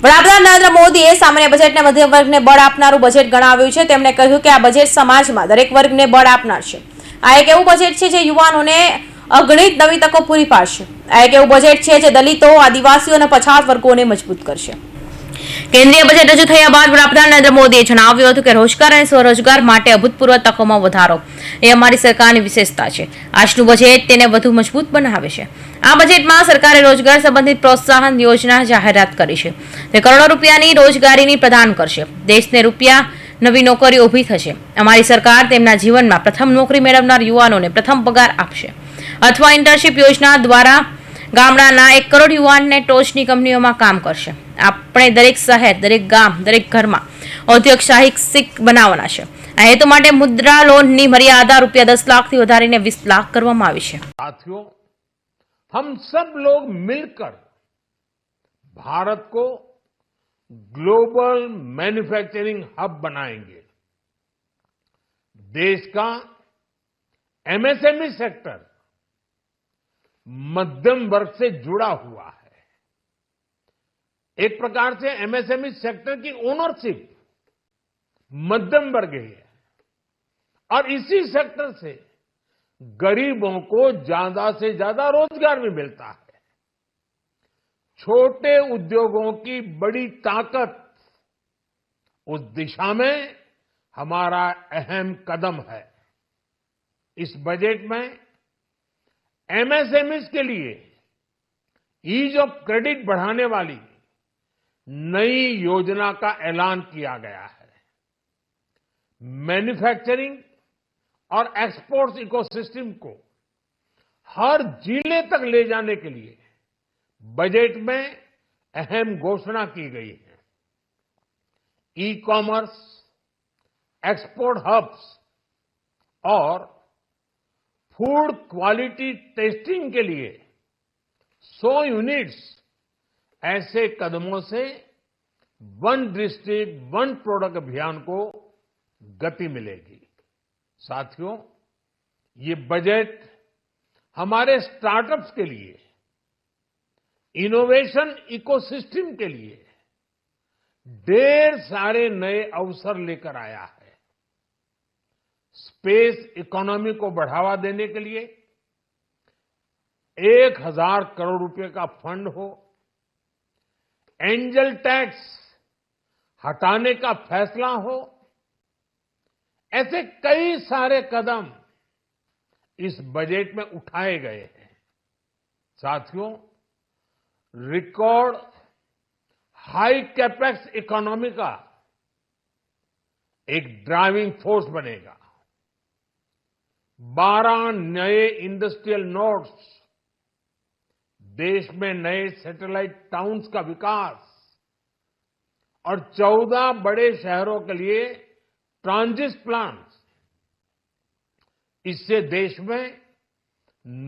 વડાપ્રધાન નરેન્દ્ર મોદીએ સામાન્ય બજેટને મધ્યમ વર્ગને બળ આપનારું બજેટ ગણાવ્યું છે। તેમણે કહ્યું કે આ બજેટ સમાજમાં દરેક વર્ગને બળ આપનાર છે। આ એક એવું બજેટ છે જે યુવાનોને અગણિત નવી તકો પૂરી પાડશે। આ એક એવું બજેટ છે જે દલિતો, આદિવાસીઓ અને પછાત વર્ગોને મજબૂત કરશે। કેન્દ્રીય બજેટ રજૂ થયા બાદ વડાપ્રધાન નરેન્દ્ર મોદીએ જણાવ્યું હતું કે રોજગાર અને સ્વરોજગાર માટે અભૂતપૂર્વ તકોમાં વધારો એ અમારી સરકારની વિશેષતા છે। આજનું બજેટ તેને વધુ મજબૂત બનાવે છે। આ બજેટમાં સરકારે રોજગાર સંબંધિત પ્રોત્સાહન યોજના જાહેરાત કરી છે। તે કરોડો રૂપિયાની રોજગારીની પ્રદાન કરશે। દેશને રૂપિયા નવી નોકરીઓ ઊભી થશે। અમારી સરકાર તેમના જીવનમાં પ્રથમ નોકરી મેળવનાર યુવાનોને પ્રથમ પગાર આપશે અથવા ઇન્ટર્નશીપ યોજના દ્વારા ગામડાના 1 કરોડ યુવાનને ટોચની કંપનીઓમાં કામ કરશે। આપણે દરેક શહેર, દરેક ગામ, દરેક ઘરમાં ઔદ્યોગિક બનાવવાના છે। આ હેતુ માટે મુદ્રા લોનની મર્યાદા રૂપિયા 10 લાખથી વધારીને 20 લાખ કરવામાં આવી છે। साथियों, हम सब लोग मिलकर भारत को ग्लोबल मैन्युफैक्चरिंग हब बनाएंगे। देश का एमएसएमई सेक्टर मध्यम वर्ग से जुड़ा हुआ है। एक प्रकार से एमएसएमई सेक्टर की ओनरशिप मध्यम वर्ग ही है और इसी सेक्टर से गरीबों को ज्यादा से ज्यादा रोजगार भी मिलता है। छोटे उद्योगों की बड़ी ताकत, उस दिशा में हमारा अहम कदम है। इस बजट में एमएसएमईज के लिए ईज ऑफ क्रेडिट बढ़ाने वाली नई योजना का ऐलान किया गया है। मैन्युफैक्चरिंग और एक्सपोर्ट्स इकोसिस्टम को हर जिले तक ले जाने के लिए बजट में अहम घोषणा की गई है। ई कॉमर्स, एक्सपोर्ट हब्स और फूड क्वालिटी टेस्टिंग के लिए 100 यूनिट्स, ऐसे कदमों से वन डिस्ट्रिक्ट वन प्रोडक्ट अभियान को गति मिलेगी। साथियों, ये बजट हमारे स्टार्टअप्स के लिए, इनोवेशन इकोसिस्टम के लिए ढेर सारे नए अवसर लेकर आया है। स्पेस इकोनॉमी को बढ़ावा देने के लिए 1000 करोड़ रुपए का फंड हो, एंजल टैक्स हटाने का फैसला हो, ऐसे कई सारे कदम इस बजट में उठाए गए हैं। साथियों, रिकॉर्ड हाई कैपेक्स इकोनॉमी का एक ड्राइविंग फोर्स बनेगा। 12 नए इंडस्ट्रियल नोड्स, देश में नए सैटेलाइट टाउन्स का विकास और 14 बड़े शहरों के लिए ट्रांजिट प्लान्स, इससे देश में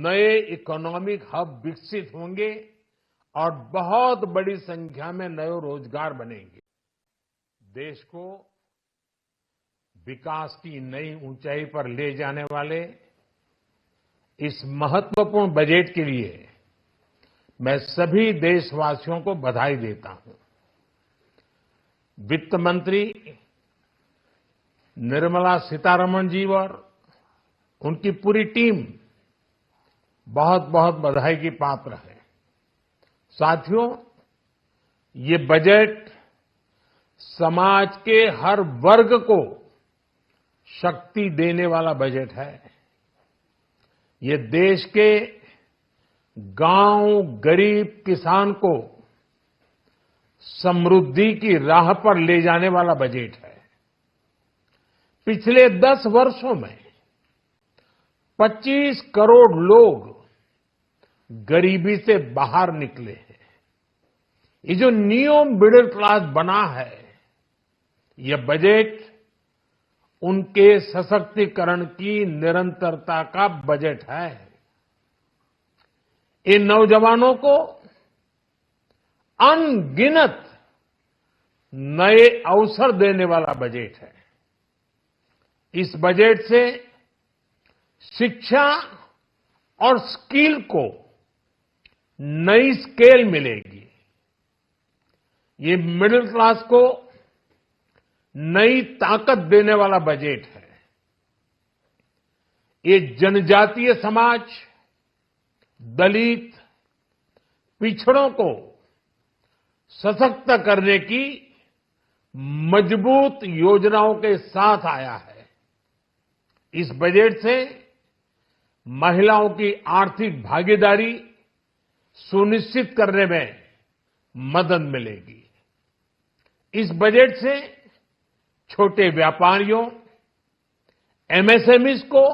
नए इकोनॉमिक हब विकसित होंगे और बहुत बड़ी संख्या में नए रोजगार बनेंगे। देश को विकास की नई ऊंचाई पर ले जाने वाले इस महत्वपूर्ण बजट के लिए मैं सभी देशवासियों को बधाई देता हूं। वित्त मंत्री निर्मला सीतारमण जी और उनकी पूरी टीम बहुत बहुत बधाई की पात्र है। साथियों, ये बजट समाज के हर वर्ग को शक्ति देने वाला बजट है। ये देश के गांव गरीब किसान को समृद्धि की राह पर ले जाने वाला बजट है। पिछले 10 वर्षों में 25 करोड़ लोग गरीबी से बाहर निकले हैं। ये जो न्यू मिडिल क्लास बना है, यह बजट उनके सशक्तिकरण की निरंतरता का बजट है। इन नौजवानों को अनगिनत नए अवसर देने वाला बजट है। इस बजट से शिक्षा और स्किल को नई स्केल मिलेगी। ये मिडिल क्लास को नई ताकत देने वाला बजट है। ये जनजातीय समाज, दलित, पिछड़ों को सशक्त करने की मजबूत योजनाओं के साथ आया है। इस बजट से महिलाओं की आर्थिक भागीदारी सुनिश्चित करने में मदद मिलेगी। इस बजट से छोटे व्यापारियों, एमएसएमईज को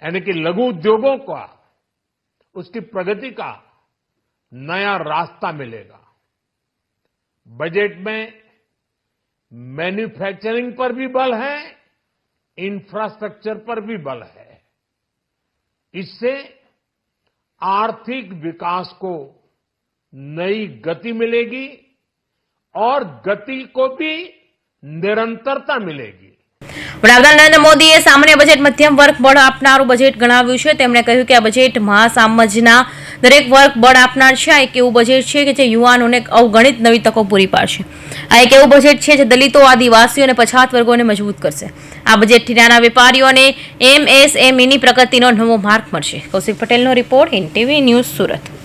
यानी कि लघु उद्योगों का उसकी प्रगति का नया रास्ता मिलेगा। बजट में मैन्युफैक्चरिंग पर भी बल है, इंफ्रास्ट्रक्चर पर भी बल है। इससे आर्थिक विकास को नई गति मिलेगी और गति को भी निरंतरता मिलेगी। વડાપ્રધાન નરેન્દ્ર મોદીએ સામાન્ય બજેટ મધ્યમ વર્ગ બળ આપનારું બજેટ ગણાવ્યું છે। તેમણે કહ્યું કે આ બજેટ મહાસામજના દરેક વર્ગ બળ આપનાર છે। આ એક એવું બજેટ છે કે જે યુવાનોને અવગણિત નવી તકો પૂરી પાડશે। આ એક એવું બજેટ છે જે દલિતો, આદિવાસીઓ અને પછાત વર્ગોને મજબૂત કરશે। આ બજેટથી નાના વેપારીઓ અને એમએસએમઈની પ્રગતિનો નવો માર્ગ મળશે। કૌશિક પટેલનો રિપોર્ટ, એનટીવી ન્યૂઝ, સુરત।